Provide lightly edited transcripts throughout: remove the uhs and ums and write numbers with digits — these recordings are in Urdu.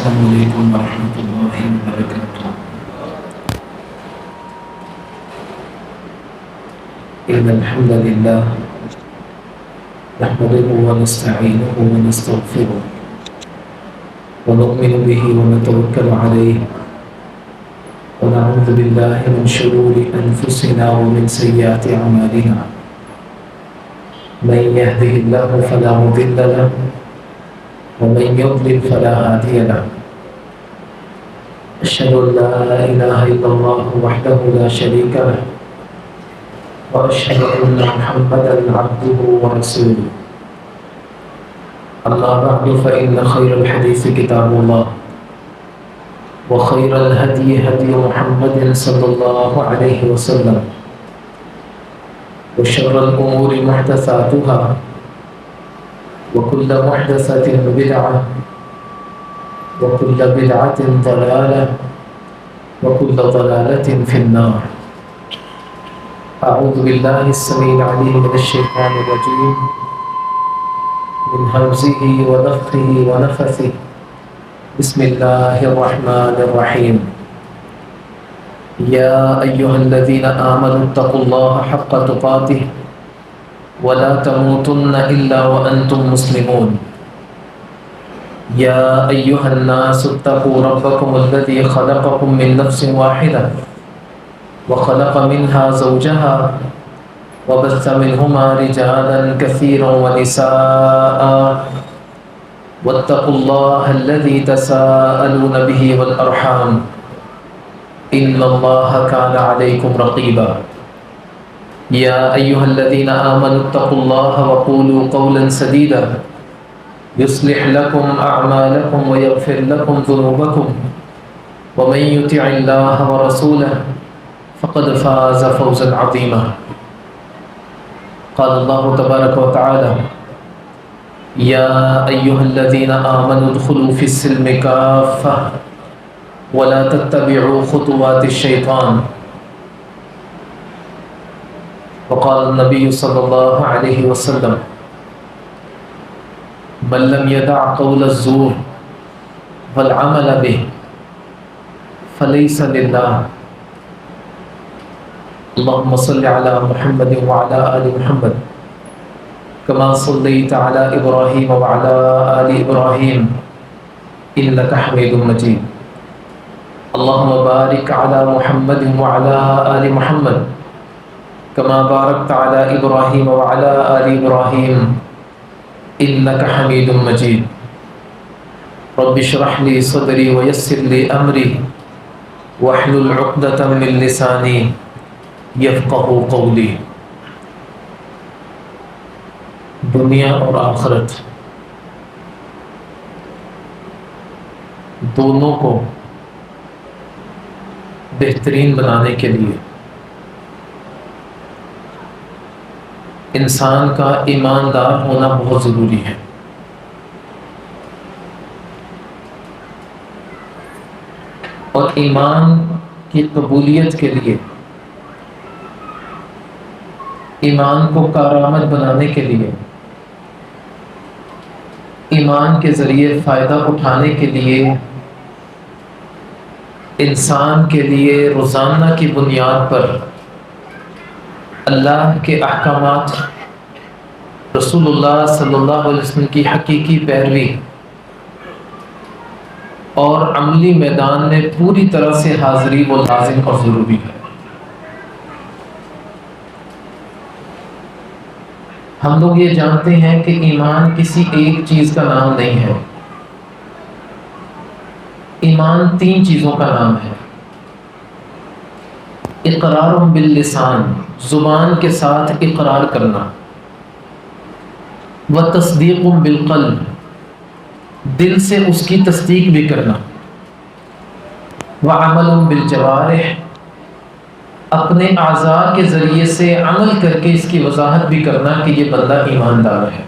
السلام علیکم ورحمۃ اللہ وبرکاتہ۔ ان الحمد للہ نحمده ونستعینه ونستغفره ونؤمن به ونتوکل علیہ ونعوذ باللہ من شرور انفسنا ومن سیئات اعمالنا من يهده الله فلا مضل له ومن يضلل فلا هادي له أشهد أن لا إله إلا الله وحده لا شريك له وأشهد أن محمدا عبده ورسوله أما بعد فإن خير الحديث كتاب الله وخير الهدي هدي محمد صلى الله عليه وسلم وشر الأمور محدثاتها وكل محدثة بدعة وكل بدعة ضلالة وكل ضلالة في النار. أعوذ بالله السميع العليم من الشيطان الرجيم من همزه ونفخه ونفثه. بسم الله الرحمن الرحيم. يا أيها الذين آمنوا اتقوا الله حق تقاته ولا تموتن إلا وأنتم مسلمون. يا أيها الناس اتقوا ربكم الذي خلقكم من نفس واحدة وخلق منها زوجها وبث منهما رجالا كثيرا ونساء واتقوا الله الذي تساءلون به والأرحام إن الله كان عليكم رقيبا. يا أيها الذين آمنوا اتقوا الله وقولوا قولا سديدا يصلح لكم أعمالكم ويغفر لكم ذنوبكم ومن يطع الله ورسوله فقد فاز فوزا عظيما. قال الله تبارك وتعالى يا أيها الذين آمنوا ادخلوا في السلم كافة ولا تتبعوا خطوات الشيطان. وقال النبي صلى الله عليه وسلم من لم يدع قول الزور والعمل به فليس لله. اللهم صل على محمد وعلى آل محمد كما صليت على إبراهيم وعلى آل إبراهيم إنك حميد مجيد. اللهم بارك على محمد وعلى آل محمد كما باركت على إبراهيم وعلى آل إبراهيم إنك حميد مجيد. رب اشرح لي صدري ويسر لي أمري واحلل عقدة من لساني يفقهوا قولي. دنیا اور آخرت دونوں کو بہترین بنانے کے لیے انسان کا ایماندار ہونا بہت ضروری ہے. اور ایمان کی قبولیت کے لیے، ایمان کو کارآمد بنانے کے لیے، ایمان کے ذریعے فائدہ اٹھانے کے لیے انسان کے لیے روزانہ کی بنیاد پر اللہ کے احکامات، رسول اللہ صلی اللہ علیہ وسلم کی حقیقی پیروی اور عملی میدان میں پوری طرح سے حاضری وہ لازم اور ضروری ہے. ہم لوگ یہ جانتے ہیں کہ ایمان کسی ایک چیز کا نام نہیں ہے. ایمان 3 چیزوں کا نام ہے. اقرار باللسان، زبان کے ساتھ اقرار کرنا، وتصدیق بالقلب، دل سے اس کی تصدیق بھی کرنا، وعمل بالجوارح، اپنے اعضاء کے ذریعے سے عمل کر کے اس کی وضاحت بھی کرنا کہ یہ بندہ ایماندار ہے.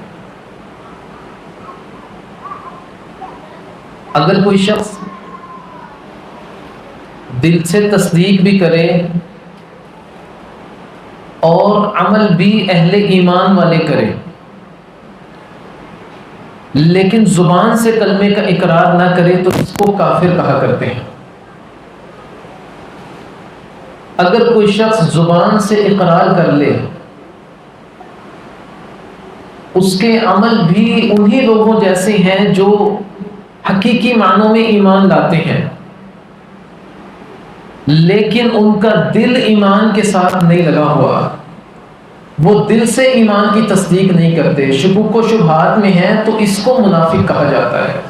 اگر کوئی شخص دل سے تصدیق بھی کرے اور عمل بھی اہل ایمان والے کرے لیکن زبان سے کلمے کا اقرار نہ کرے تو اس کو کافر کہا کرتے ہیں۔ اگر کوئی شخص زبان سے اقرار کر لے، اس کے عمل بھی انہی لوگوں جیسے ہیں جو حقیقی معنوں میں ایمان لاتے ہیں، لیکن ان کا دل ایمان کے ساتھ نہیں لگا ہوا، وہ دل سے ایمان کی تصدیق نہیں کرتے، شکوک و شبہات میں ہیں، تو اس کو منافق کہا جاتا ہے۔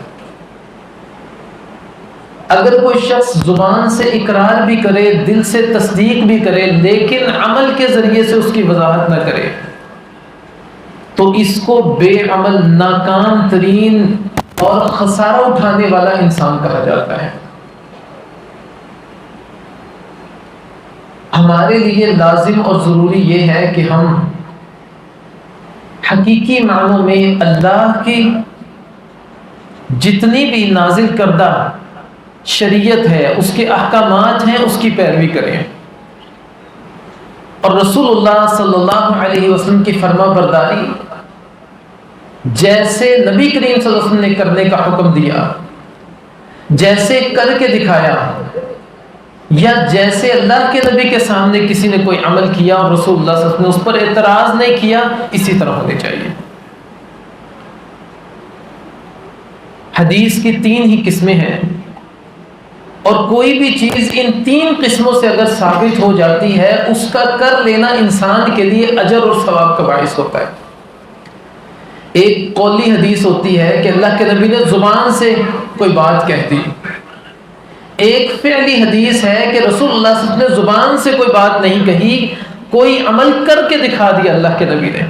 اگر کوئی شخص زبان سے اقرار بھی کرے، دل سے تصدیق بھی کرے، لیکن عمل کے ذریعے سے اس کی وضاحت نہ کرے، تو اس کو بے عمل، ناکام ترین اور خسارہ اٹھانے والا انسان کہا جاتا ہے۔ ہمارے لیے لازم اور ضروری یہ ہے کہ ہم حقیقی معنوں میں اللہ کی جتنی بھی نازل کردہ شریعت ہے، اس کے احکامات ہیں، اس کی پیروی کریں، اور رسول اللہ صلی اللہ علیہ وسلم کی فرما برداری جیسے نبی کریم صلی اللہ علیہ وسلم نے کرنے کا حکم دیا، جیسے کر کے دکھایا، یا جیسے اللہ کے نبی کے سامنے کسی نے کوئی عمل کیا اور رسول اللہ صلی اللہ علیہ وسلم نے اس پر اعتراض نہیں کیا، اسی طرح ہونے چاہیے۔ حدیث کی 3 ہی قسمیں ہیں، اور کوئی بھی چیز ان 3 قسموں سے اگر ثابت ہو جاتی ہے، اس کا کر لینا انسان کے لیے اجر اور ثواب کا باعث ہوتا ہے۔ ایک قولی حدیث ہوتی ہے کہ اللہ کے نبی نے زبان سے کوئی بات کہہ دی، ایک فعلی حدیث ہے کہ رسول اللہ صلی اللہ علیہ وسلم نے زبان سے کوئی بات نہیں کہی، کوئی عمل کر کے دکھا دیا اللہ کے نبی نے،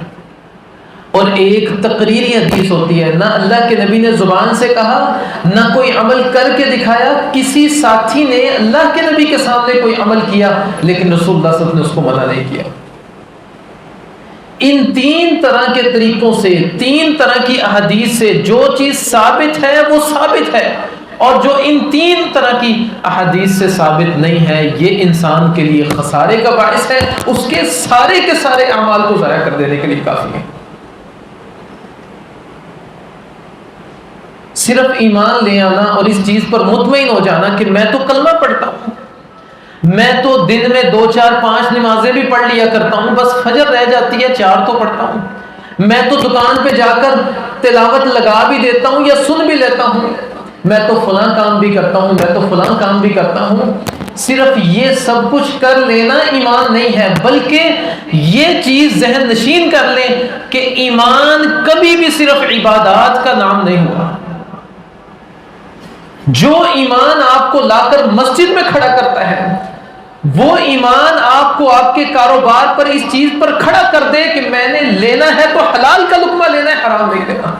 اور ایک تقریری حدیث ہوتی ہے، نہ اللہ کے نبی نے زبان سے کہا، نہ کوئی عمل کر کے دکھایا، کسی ساتھی نے اللہ کے نبی کے سامنے کوئی عمل کیا لیکن رسول اللہ صلی اللہ علیہ وسلم نے اس کو منع نہیں کیا۔ ان 3 طرح کے طریقوں سے، 3 طرح کی احادیث سے جو چیز ثابت ہے وہ ثابت ہے، اور جو ان 3 طرح کی احادیث سے ثابت نہیں ہے، یہ انسان کے لیے خسارے کا باعث ہے، اس کے سارے اعمال کو ضائع کر دینے کے لیے کافی ہے۔ صرف ایمان لے آنا اور اس چیز پر مطمئن ہو جانا کہ میں تو کلمہ پڑھتا ہوں، میں تو دن میں 2 4 5 نمازیں بھی پڑھ لیا کرتا ہوں، بس فجر رہ جاتی ہے 4 تو پڑھتا ہوں، میں تو دکان پہ جا کر تلاوت لگا بھی دیتا ہوں یا سن بھی لیتا ہوں، میں تو فلاں کام بھی کرتا ہوں، میں تو فلاں کام بھی کرتا ہوں، صرف یہ سب کچھ کر لینا ایمان نہیں ہے، بلکہ یہ چیز ذہن نشین کر لیں کہ ایمان کبھی بھی صرف عبادات کا نام نہیں ہوا۔ جو ایمان آپ کو لا کر مسجد میں کھڑا کرتا ہے، وہ ایمان آپ کو آپ کے کاروبار پر اس چیز پر کھڑا کر دے کہ میں نے لینا ہے تو حلال کا لقمہ لینا ہے، حرام نہیں لینا،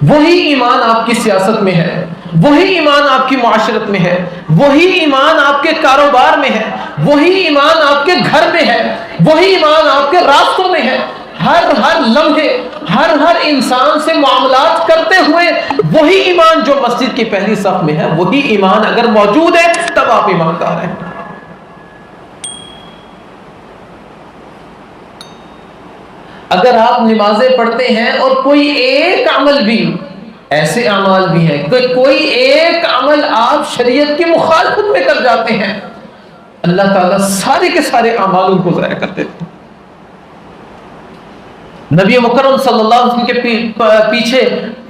وہی ایمان آپ کی سیاست میں ہے، وہی ایمان آپ کی معاشرت میں ہے، وہی ایمان آپ کے کاروبار میں ہے، وہی ایمان آپ کے گھر میں ہے، وہی ایمان آپ کے راستوں میں ہے، ہر لمحے ہر انسان سے معاملات کرتے ہوئے وہی ایمان جو مسجد کی پہلی صف میں ہے، وہی ایمان اگر موجود ہے تب آپ ایماندار ہیں۔ اگر آپ نمازیں پڑھتے ہیں اور کوئی ایک عمل بھی، ایسے اعمال بھی ہیں کہ کوئی ایک عمل آپ شریعت کی مخالفت میں کر جاتے ہیں، اللہ تعالیٰ سارے کے سارے اعمال ان کو ضائع کر دیتے ہیں۔ نبی مکرم صلی اللہ علیہ وسلم کے پیچھے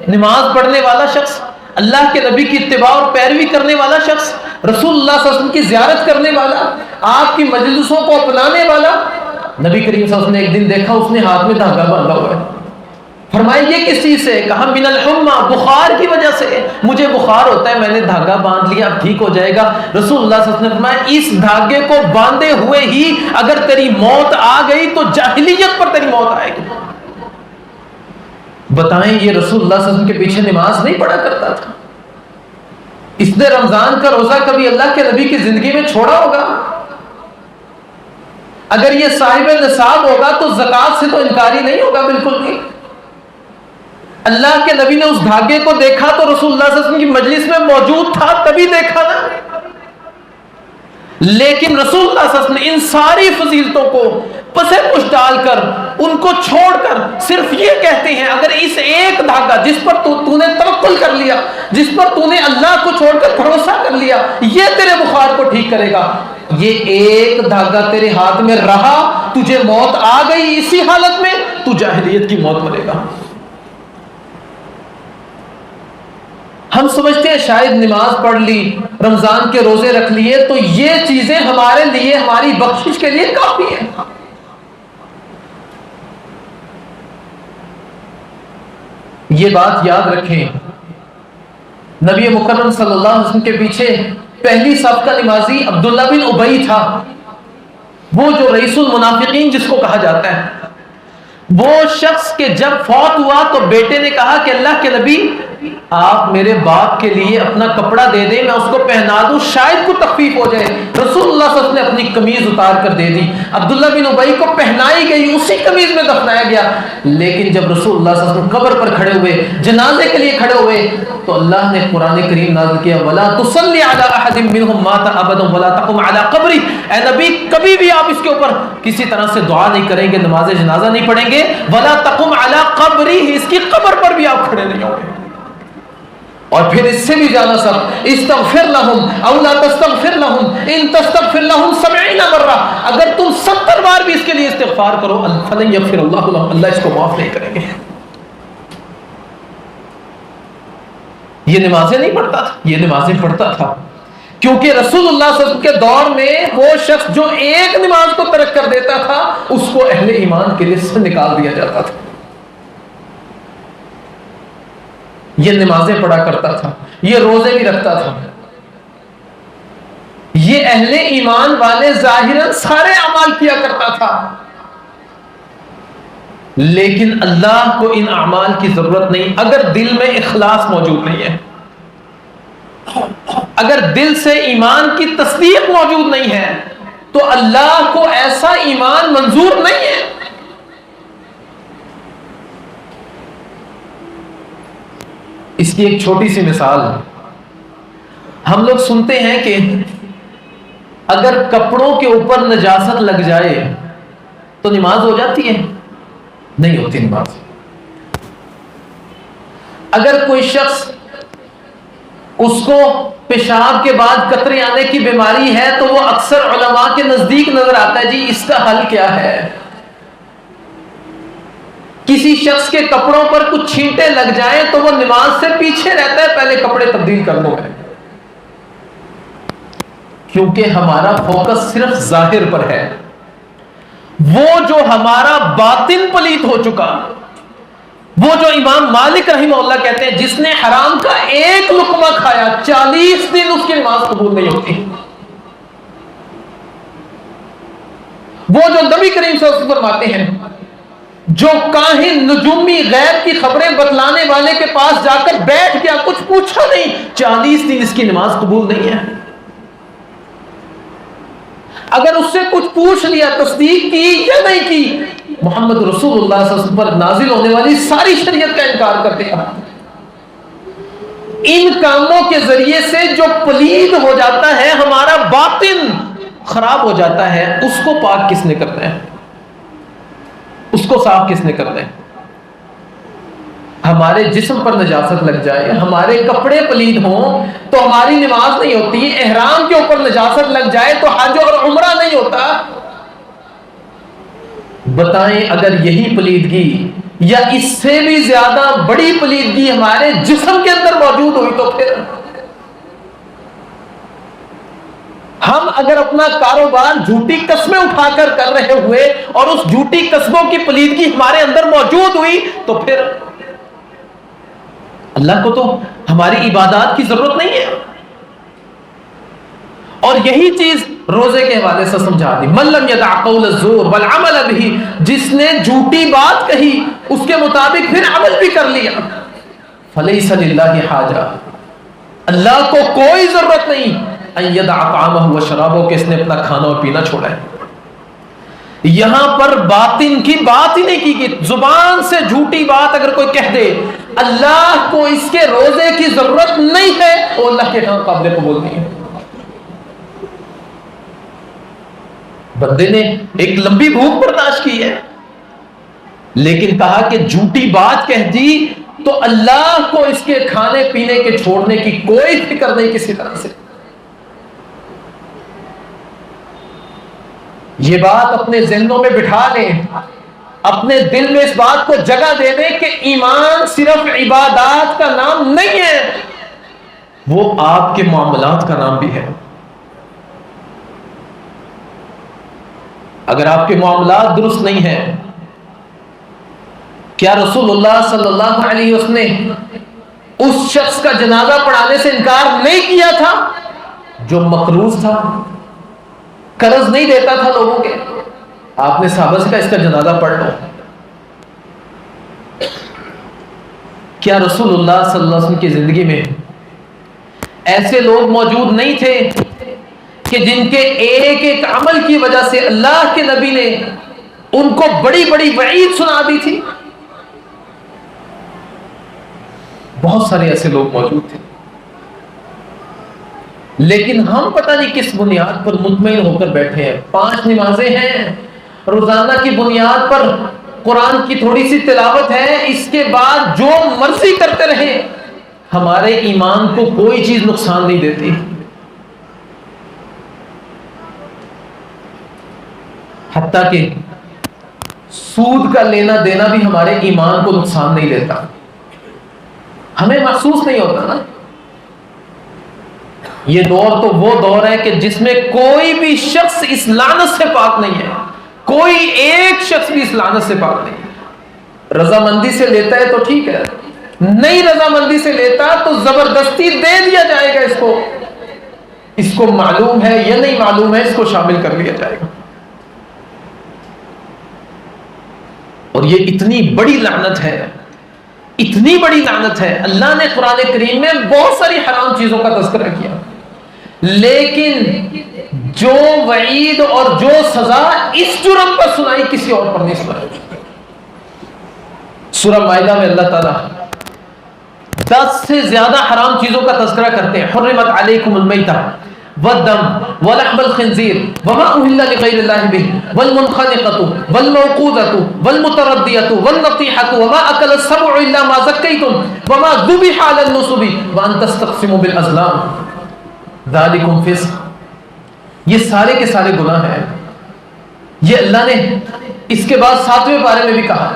نماز پڑھنے والا شخص، اللہ کے نبی کی اتباع اور پیروی کرنے والا شخص، رسول اللہ صلی اللہ علیہ وسلم کی زیارت کرنے والا، آپ کی مجلسوں کو اپنانے والا، نبی کریم صلی اللہ علیہ وسلم نے ایک دن دیکھا اس نے ہاتھ میں دھاگا باندھا ہوا ہے، فرمایا یہ کس چیز سے؟ کہا من الحمى، بخار کی وجہ سے، مجھے بخار ہوتا ہے، میں نے دھاگا باندھ لیا، اب ٹھیک ہو جائے گا۔ رسول اللہ صلی اللہ علیہ وسلم نے فرمایا اس دھاگے کو باندھے ہوئے ہی اگر تیری موت آ گئی تو جاہلیت پر تیری موت آئے گی۔ بتائیں یہ رسول اللہ صلی اللہ علیہ وسلم کے پیچھے نماز نہیں پڑھا کرتا تھا؟ اس نے رمضان کا روزہ کبھی اللہ کے نبی کی زندگی میں چھوڑا ہوگا؟ اگر یہ صاحب نصاب ہوگا تو زکوٰۃ سے تو انکاری نہیں ہوگا، بالکل نہیں۔ اللہ کے نبی نے اس دھاگے کو دیکھا تو رسول اللہ صلی اللہ علیہ وسلم کی مجلس میں موجود تھا تبھی دیکھا نا، لیکن رسول اللہ صلی اللہ علیہ وسلم نے ان ساری فضیلتوں کو پسے پش ڈال کر ان کو چھوڑ کر صرف یہ کہتے ہیں اگر اس ایک دھاگا جس پر تو نے توکل کر لیا، جس پر تو نے اللہ کو چھوڑ کر بھروسہ کر لیا، یہ تیرے بخار کو ٹھیک کرے گا، یہ ایک دھاگا تیرے ہاتھ میں رہا، تجھے موت آ گئی اسی حالت میں، تو جاہلیت کی موت مرے گا۔ ہم سمجھتے ہیں شاید نماز پڑھ لی، رمضان کے روزے رکھ لیے تو یہ چیزیں ہمارے لیے، ہماری بخشش کے لیے کافی ہیں۔ یہ بات یاد رکھیں، نبی مکرم صلی اللہ علیہ وسلم کے پیچھے پہلی صف کا نمازی عبداللہ بن ابی تھا، وہ جو رئیس المنافقین جس کو کہا جاتا ہے، وہ شخص کے جب فوت ہوا تو بیٹے نے کہا کہ اللہ کے نبی آپ میرے باپ کے لیے اپنا کپڑا دے دیں، میں اس کو پہنا دوں، شاید کو تخفیف ہو جائے۔ رسول اللہ صلی اللہ علیہ وسلم نے اپنی قمیض اتار کر دے دی، عبداللہ بن ابی کو پہنائی گئی، اسی قمیض میں دفنایا گیا۔ لیکن جب رسول اللہ صلی اللہ علیہ وسلم قبر پر کھڑے ہوئے، جنازے کے لیے کھڑے ہوئے، تو اللہ نے قرآن کریم نازل کیا وَلَا تُصَلِّ عَلَىٰ أَحَدٍ مِّنْهُمْ مَاتَ أَبَدًا وَلَا تَقُمْ عَلَىٰ قَبْرِهِ، اے نبی کبھی بھی آپ اس کے اوپر کسی طرح سے دعا نہیں کریں گے، نماز جنازہ نہیں پڑھیں گے، وَلَا تَقُمْ عَلَىٰ قَبْرِهِ، اس کی قبر پر بھی آپ کھڑے نہیں ہوں گے۔ اور پھر اس سے بھی زیادہ سب استغفر لهم او لا تستغفر لهم ان تستغفر لهم 70 مرہ، اگر تم 70 بار بھی اس کے لیے استغفار کرو فلن یغفر اللہ لهم، اللہ اس کو معاف نہیں کریں گے۔ یہ نمازیں نہیں پڑھتا تھا، یہ نمازیں پڑھتا تھا کیونکہ رسول اللہ صلی اللہ علیہ وسلم کے دور میں وہ شخص جو ایک نماز کو ترک کر دیتا تھا اس کو اہل ایمان کے لیے سے نکال دیا جاتا تھا۔ یہ نمازیں پڑھا کرتا تھا، یہ روزے بھی رکھتا تھا، یہ اہل ایمان والے ظاہراً سارے اعمال کیا کرتا تھا، لیکن اللہ کو ان اعمال کی ضرورت نہیں اگر دل میں اخلاص موجود نہیں ہے، اگر دل سے ایمان کی تصدیق موجود نہیں ہے تو اللہ کو ایسا ایمان منظور نہیں ہے۔ اس کی ایک چھوٹی سی مثال، ہم لوگ سنتے ہیں کہ اگر کپڑوں کے اوپر نجاست لگ جائے تو نماز ہو جاتی ہے؟ نہیں ہوتی نماز۔ اگر کوئی شخص اس کو پیشاب کے بعد قطرے آنے کی بیماری ہے تو وہ اکثر علماء کے نزدیک نظر آتا ہے جی اس کا حل کیا ہے۔ کسی شخص کے کپڑوں پر کچھ چھینٹے لگ جائیں تو وہ نماز سے پیچھے رہتا ہے، پہلے کپڑے تبدیل کر لو ہے، کیونکہ ہمارا فوکس صرف ظاہر پر ہے۔ وہ جو ہمارا باطن پلید ہو چکا، وہ جو امام مالک رحمہ اللہ کہتے ہیں جس نے حرام کا ایک لقمہ کھایا 40 دن اس کی نماز قبول نہیں ہوتی۔ وہ جو نبی کریم صلی اللہ علیہ وسلم فرماتے ہیں جو کاہن نجومی غیب کی خبریں بتلانے والے کے پاس جا کر بیٹھ گیا، کچھ پوچھا نہیں، 40 دن اس کی نماز قبول نہیں ہے۔ اگر اس سے کچھ پوچھ لیا، تصدیق کی یا نہیں کی، محمد رسول اللہ صلی اللہ علیہ وسلم پر نازل ہونے والی ساری شریعت کا انکار کر دیا۔ ان کاموں کے ذریعے سے جو پلید ہو جاتا ہے، ہمارا باطن خراب ہو جاتا ہے، اس کو پاک کس نے کرنا ہے؟ اس کو صاف کس نے کرنا ہے؟ ہمارے جسم پر نجاست لگ جائے، ہمارے کپڑے پلید ہوں تو ہماری نماز نہیں ہوتی، احرام کے اوپر نجاست لگ جائے تو حج اور عمرہ نہیں ہوتا۔ بتائیں اگر یہی پلیدگی یا اس سے بھی زیادہ بڑی پلیدگی ہمارے جسم کے اندر موجود ہوئی تو پھر ہم اگر اپنا کاروبار جھوٹی قسمیں اٹھا کر کر رہے ہوئے اور اس جھوٹی قسموں کی پلیدگی ہمارے اندر موجود ہوئی تو پھر اللہ کو تو ہماری عبادات کی ضرورت نہیں ہے۔ اور یہی چیز روزے کے حوالے سے سمجھا دی، من لم یدع قول الزور والعمل به، جس نے جھوٹی بات کہی اس کے مطابق پھر عمل بھی کر لیا، فلیس للہ حاجہ، اللہ کو کوئی ضرورت نہیں ان یدع طعامہ وشرابہ، کہ اس نے اپنا کھانا اور پینا چھوڑا ہے۔ یہاں پر باطن کی بات ہی نہیں کی گئی، زبان سے جھوٹی بات اگر کوئی کہہ دے اللہ کو اس کے روزے کی ضرورت نہیں ہے تو اللہ کے ہاں قابل قبول نہیں ہے۔ بندے نے ایک لمبی بھوک برداشت کی ہے، لیکن کہا کہ جھوٹی بات کہہ دی تو اللہ کو اس کے کھانے پینے کے چھوڑنے کی کوئی فکر نہیں کسی طرح سے۔ یہ بات اپنے ذہنوں میں بٹھا لیں، اپنے دل میں اس بات کو جگہ دے دیں کہ ایمان صرف عبادات کا نام نہیں ہے، وہ آپ کے معاملات کا نام بھی ہے۔ اگر آپ کے معاملات درست نہیں ہیں، کیا رسول اللہ صلی اللہ علیہ وسلم نے اس شخص کا جنازہ پڑھانے سے انکار نہیں کیا تھا جو مقروض تھا، قرض نہیں دیتا تھا لوگوں کے؟ آپ نے صحابہ سے کہا اس کا جنازہ پڑھ لو۔ کیا رسول اللہ صلی اللہ علیہ وسلم کی زندگی میں ایسے لوگ موجود نہیں تھے کہ جن کے ایک ایک عمل کی وجہ سے اللہ کے نبی نے ان کو بڑی بڑی وعید سنا دی تھی؟ بہت سارے ایسے لوگ موجود تھے، لیکن ہم پتہ نہیں کس بنیاد پر مطمئن ہو کر بیٹھے ہیں۔ 5 نمازیں ہیں، روزانہ کی بنیاد پر قرآن کی تھوڑی سی تلاوت ہے، اس کے بعد جو مرضی کرتے رہیں، ہمارے ایمان کو کوئی چیز نقصان نہیں دیتی۔ حتیٰ کہ سود کا لینا دینا بھی ہمارے ایمان کو نقصان نہیں دیتا، ہمیں محسوس نہیں ہوتا نا۔ یہ دور تو وہ دور ہے کہ جس میں کوئی بھی شخص اس لعنت سے پاک نہیں ہے، کوئی ایک شخص بھی اس لعنت سے پاک نہیں ہے۔ رضامندی سے لیتا ہے تو ٹھیک ہے، نہیں رضامندی سے لیتا تو زبردستی دے دیا جائے گا، اس کو معلوم ہے یا نہیں معلوم ہے، اس کو شامل کر لیا جائے گا۔ اور یہ اتنی بڑی لعنت ہے، اتنی بڑی لعنت ہے۔ اللہ نے قرآن کریم میں بہت ساری حرام چیزوں کا تذکرہ کیا، لیکن جو وعید اور جو سزا اس جرم پر سنائی کسی اور پر نہیں سنائی۔ سورہ مائدہ میں اللہ تعالیٰ 10 سے زیادہ حرام چیزوں کا تذکرہ کرتے ہیں۔ حرمت علیکم المیتہ والدم ولحم الخنزیر وما اہل لغیر اللہ بہ والمنخنقۃ والموقوذۃ والمتردیۃ والنطیحۃ وما اکل السبع الا ما ذکیتم وما ذبح علی النصب وان تستقسموا بالازلام ذالکم فسق۔ یہ سارے کے سارے گناہ ہیں۔ یہ اللہ نے اس کے بعد 7ویں پارے میں بھی کہا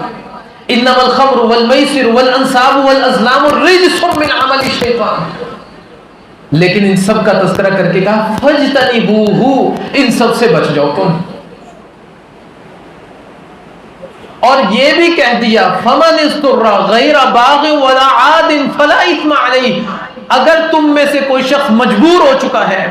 انما الخمر والمیسر والانصاب والازلام رجس من عمل الشیطان، لیکن ان سب کا تذکرہ کر کے کہا فاجتنبوہ، ان سب سے بچ جاؤ تم۔ اور یہ بھی کہہ دیا فمن اضطر غیر باغ ولا عاد فلا اثم علیہ، اگر تم میں سے کوئی شخص مجبور ہو چکا ہے،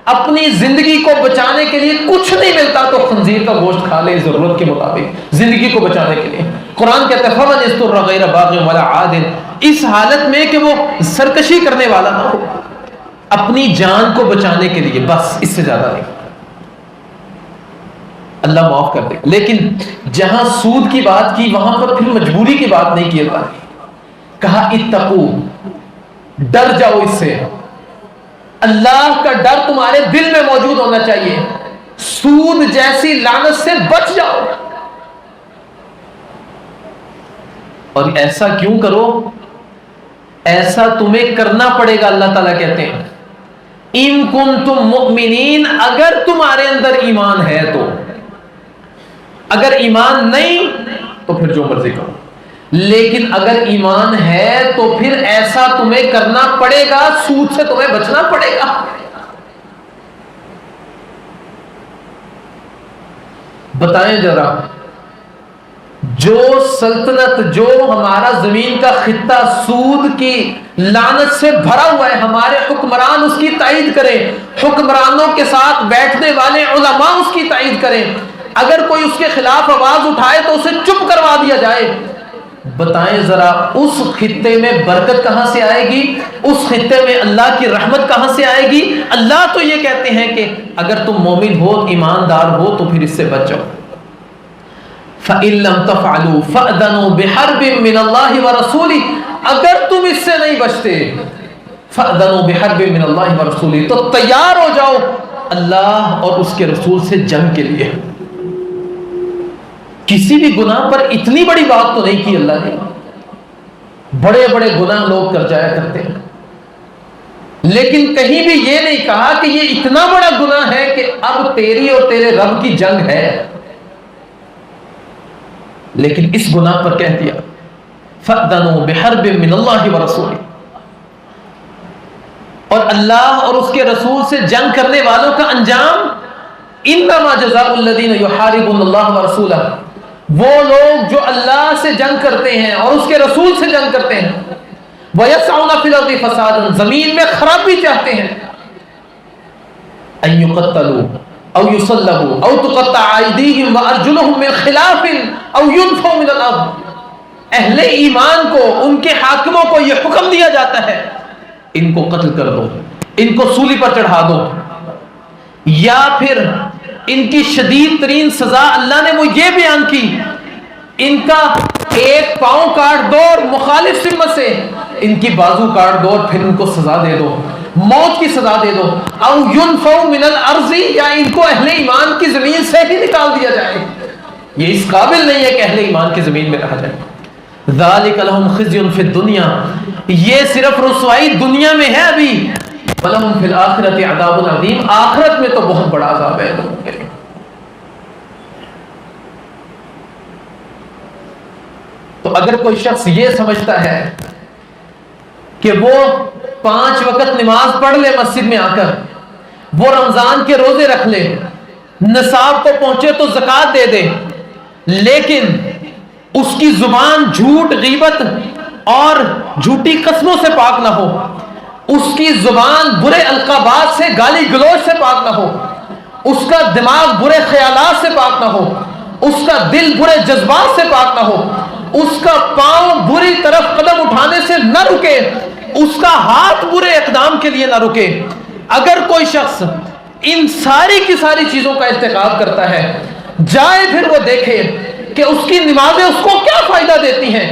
اپنی زندگی کو بچانے کے لیے کچھ نہیں ملتا تو خنزیر کا گوشت کھا لے ضرورت کے مطابق، زندگی کو بچانے کے لیے۔ قرآن کہتا ہے فمن اضطر غیر باغ ولا عاد، اس حالت میں کہ وہ سرکشی کرنے والا نہ ہو، اپنی جان کو بچانے کے لیے، بس اس سے زیادہ نہیں، اللہ معاف کر دے۔ لیکن جہاں سود کی بات کی وہاں پر پھر مجبوری کی بات نہیں کی اللہ نے، کہا اتقو، ڈر جاؤ اس سے، اللہ کا ڈر تمہارے دل میں موجود ہونا چاہیے، سود جیسی لعنت سے بچ جاؤ۔ اور ایسا کیوں کرو؟ ایسا تمہیں کرنا پڑے گا، اللہ تعالیٰ کہتے ہیں ان کنتم مؤمنین، اگر تمہارے اندر ایمان ہے تو۔ اگر ایمان نہیں تو پھر جو مرضی کرو، لیکن اگر ایمان ہے تو پھر ایسا تمہیں کرنا پڑے گا، سود سے تمہیں بچنا پڑے گا۔ بتائیں ذرا، جو سلطنت، جو ہمارا زمین کا خطہ سود کی لعنت سے بھرا ہوا ہے، ہمارے حکمران اس کی تائید کریں، حکمرانوں کے ساتھ بیٹھنے والے علماء اس کی تائید کریں، اگر کوئی اس کے خلاف آواز اٹھائے تو اسے چپ کروا دیا جائے، بتائیں ذرا اس خطے میں برکت کہاں سے آئے گی؟ اس خطے میں اللہ کی رحمت کہاں سے آئے گی؟ اللہ تو یہ کہتے ہیں کہ اگر تم مومن ہو، ایماندار ہو تو پھر اس سے بچ جاؤ۔ فَإِن لَّمْ تَفْعَلُوا فَأْذَنُوا بِحَرْبٍ مِّنَ اللَّهِ وَرَسُولِهِ، اگر تم اس سے نہیں بچتے، فَأْذَنُوا بِحَرْبٍ مِّنَ اللَّهِ وَرَسُولِهِ، تو تیار ہو جاؤ اللہ اور اس کے رسول سے جنگ کے لیے. کسی بھی گناہ پر اتنی بڑی بات تو نہیں کی اللہ نے. بڑے بڑے گناہ لوگ کر جایا کرتے ہیں، لیکن کہیں بھی یہ نہیں کہا کہ یہ اتنا بڑا گناہ ہے کہ اب تیری اور تیرے رب کی جنگ ہے. لیکن اس گناہ پر کہہ دیا فَأْذَنُوا بِحَرْبٍ مِّنَ اللَّهِ وَرَسُولِهِ، اور اللہ اور اس کے رسول سے جنگ کرنے والوں کا انجام انما جزاء الذین یحاربون اللہ ورسولہ، وہ لوگ جو اللہ سے جنگ کرتے ہیں اور اس کے رسول سے جنگ کرتے ہیں، وَيَسْعُونَ فِي الْأَرْضِ فَسَادًا، زمین میں خرابی چاہتے ہیں، أَن يُقَتَّلُوا أَوْ يُصَلَّبُوا أَوْ تُقَطَّعَ أَيْدِيهِمْ وَأَرْجُلُهُم مِّنْ خِلَافٍ أَوْ يُنْفَوْا مِنَ الْأَرْضِ. اہل ایمان کو، ان کے حاکموں کو یہ حکم دیا جاتا ہے ان کو قتل کر دو، ان کو سولی پر چڑھا دو، یا پھر ان کی شدید ترین سزا اللہ نے وہ یہ بیان کی ان کا ایک پاؤں کاٹ دو اور مخالف سمت سے ان کی بازو کاٹ دو اور پھر ان کو سزا دے دو، موت کی سزا دے دو. او ينفوا من الارض، یا ان کو اہل ایمان کی زمین سے ہی نکال دیا جائے. یہ اس قابل نہیں ہے کہ اہل ایمان کی زمین میں رہا جائے. ذالک لہم خزی فی الدنیا، یہ صرف رسوائی دنیا میں ہے ابھی. ولہم فی الآخرۃ عذاب عظیم، آخرت میں تو بہت بڑا عذاب ہے لوگوں کے لیے. تو اگر کوئی شخص یہ سمجھتا ہے کہ وہ 5 وقت نماز پڑھ لے مسجد میں آ کر، وہ رمضان کے روزے رکھ لے، نصاب کو پہنچے تو زکوٰۃ دے دے، لیکن اس کی زبان جھوٹ، غیبت اور جھوٹی قسموں سے پاک نہ ہو، اس کی زبان برے القابات سے، گالی گلوچ سے پاک نہ ہو، اس کا دماغ برے خیالات سے پاک نہ ہو، اس کا دل برے جذبات سے پاک نہ ہو، اس کا پاؤں بری طرف قدم اٹھانے سے نہ رکے، اس کا ہاتھ برے اقدام کے لیے نہ رکے. اگر کوئی شخص ان ساری کی ساری چیزوں کا ارتکاب کرتا ہے، جائے پھر وہ دیکھے کہ اس کی نمازیں اس کو کیا فائدہ دیتی ہیں.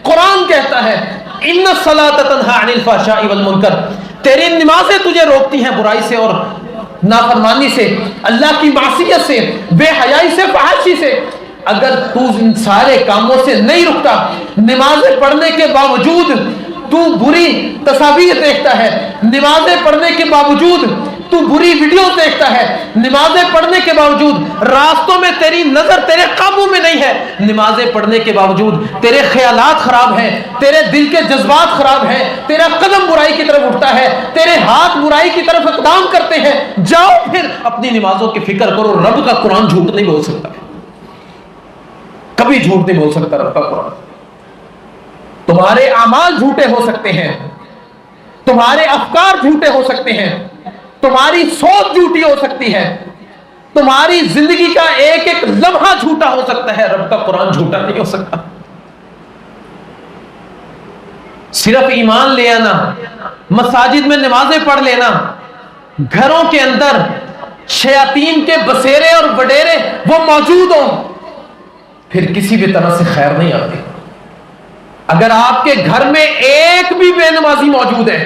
قرآن کہتا ہے ان الصلاۃ تنہی عن الفحشاء والمنکر، تیری نمازیں تجھے روکتی ہیں برائی سے اور نافرمانی سے، اللہ کی معصیت سے، بے حیائی سے، فحاشی سے. اگر تو ان سارے کاموں سے نہیں رکتا، نمازیں پڑھنے کے باوجود تو بری تصاویر دیکھتا ہے، نمازیں پڑھنے کے باوجود تو بری ویڈیو دیکھتا ہے، نمازیں پڑھنے کے باوجود راستوں میں تیری نظر تیرے قابو میں نہیں ہے، نمازیں پڑھنے کے باوجود تیرے خیالات خراب ہیں، تیرے دل کے جذبات خراب ہیں، تیرا قدم برائی کی طرف اٹھتا ہے، تیرے ہاتھ برائی کی طرف اقدام کرتے ہیں، جاؤ پھر اپنی نمازوں کی فکر کرو. رب کا قرآن جھوٹ نہیں بول سکتا، کبھی جھوٹ نہیں بول سکتا رب کا قرآن. تمہارے اعمال جھوٹے ہو سکتے ہیں، تمہارے افکار جھوٹے ہو سکتے ہیں، تمہاری سوچ جھوٹی ہو سکتی ہے، تمہاری زندگی کا ایک ایک لمحہ جھوٹا ہو سکتا ہے، رب کا قرآن جھوٹا نہیں ہو سکتا. صرف ایمان لے آنا، مساجد میں نمازیں پڑھ لینا، گھروں کے اندر شیاطین کے بسیرے اور وڈیرے وہ موجود ہوں، پھر کسی بھی طرح سے خیر نہیں آتی. اگر آپ کے گھر میں ایک بھی بے نمازی موجود ہے،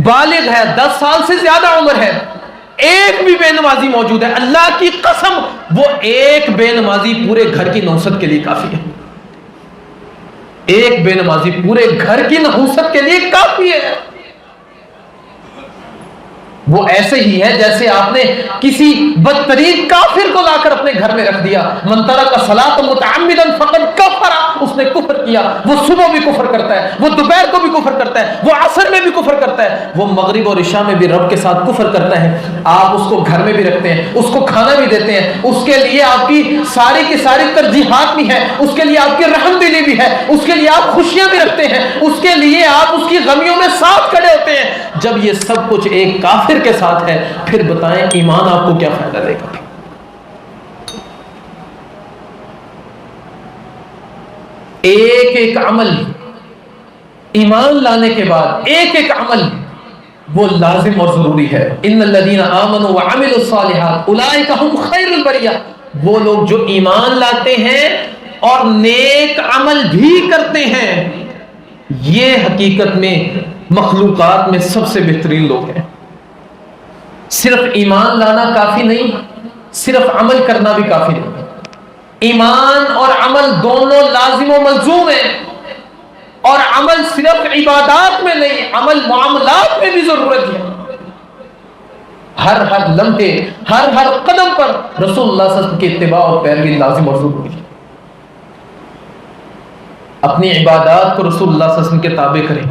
بالغ ہے، 10 سال سے زیادہ عمر ہے، ایک بھی بے نمازی موجود ہے، اللہ کی قسم وہ ایک بے نمازی پورے گھر کی نحوست کے لیے کافی ہے. ایک بے نمازی پورے گھر کی نحوست کے لیے کافی ہے. وہ ایسے ہی ہے جیسے آپ نے کسی بدترین کافر کو لا کر اپنے گھر میں رکھ دیا. من ترک الصلاۃ متعمدا فقد کفر، اس نے کفر کیا. وہ صبح بھی کفر کرتا ہے، وہ دوپہر کو بھی کفر کرتا ہے، وہ عصر میں بھی کفر کرتا ہے، وہ مغرب اور عشاء میں بھی رب کے ساتھ کفر کرتا ہے. آپ اس کو گھر میں بھی رکھتے ہیں، اس کو کھانا بھی دیتے ہیں، اس کے لیے آپ کی ساری ترجیحات بھی ہیں، اس کے لیے آپ کی رحم دلی بھی ہے، اس کے لیے آپ خوشیاں بھی رکھتے ہیں، اس کے لیے آپ اس کی غمیوں میں ساتھ کھڑے ہوتے ہیں. جب یہ سب کچھ ایک کافر کے ساتھ ہے، پھر بتائیں ایمان آپ کو کیا فائدہ دے گا؟ ایک ایک عمل ایمان لانے کے بعد ایک ایک عمل وہ لازم اور ضروری ہے. ان الذين آمنوا وعملوا الصالحات اولئک هم خیر البریہ، وہ لوگ جو ایمان لاتے ہیں اور نیک عمل بھی کرتے ہیں، یہ حقیقت میں مخلوقات میں سب سے بہترین لوگ ہیں. صرف ایمان لانا کافی نہیں، صرف عمل کرنا بھی کافی نہیں. ایمان اور عمل دونوں لازم و ملزوم ہیں، اور عمل صرف عبادات میں نہیں، عمل معاملات میں بھی ضرورت ہے. ہر لمحے، ہر قدم پر رسول اللہ صلی اللہ علیہ وسلم کی اتباع اور پیروی لازم اور ضروری ہے. اپنی عبادات کو رسول اللہ صلی اللہ علیہ وسلم کے تابع کریں،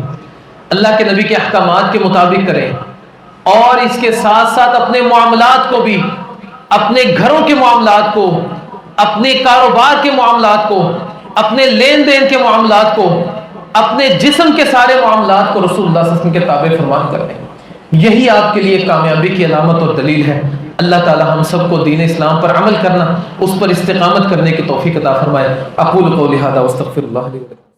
اللہ کے نبی کے احکامات کے مطابق کریں، اور اس کے ساتھ ساتھ اپنے معاملات کو بھی، اپنے گھروں کے معاملات کو، اپنے کاروبار کے معاملات کو، اپنے لین دین کے معاملات کو، اپنے جسم کے سارے معاملات کو رسول اللہ صلی اللہ علیہ وسلم کے تابع فرمان کریں. یہی آپ کے لیے کامیابی کی علامت اور دلیل ہے. اللہ تعالی ہم سب کو دین اسلام پر عمل کرنا، اس پر استقامت کرنے کی توفیق عطا فرمائے. اقول قولی ھذا واستغفر اللہ لی ولکم.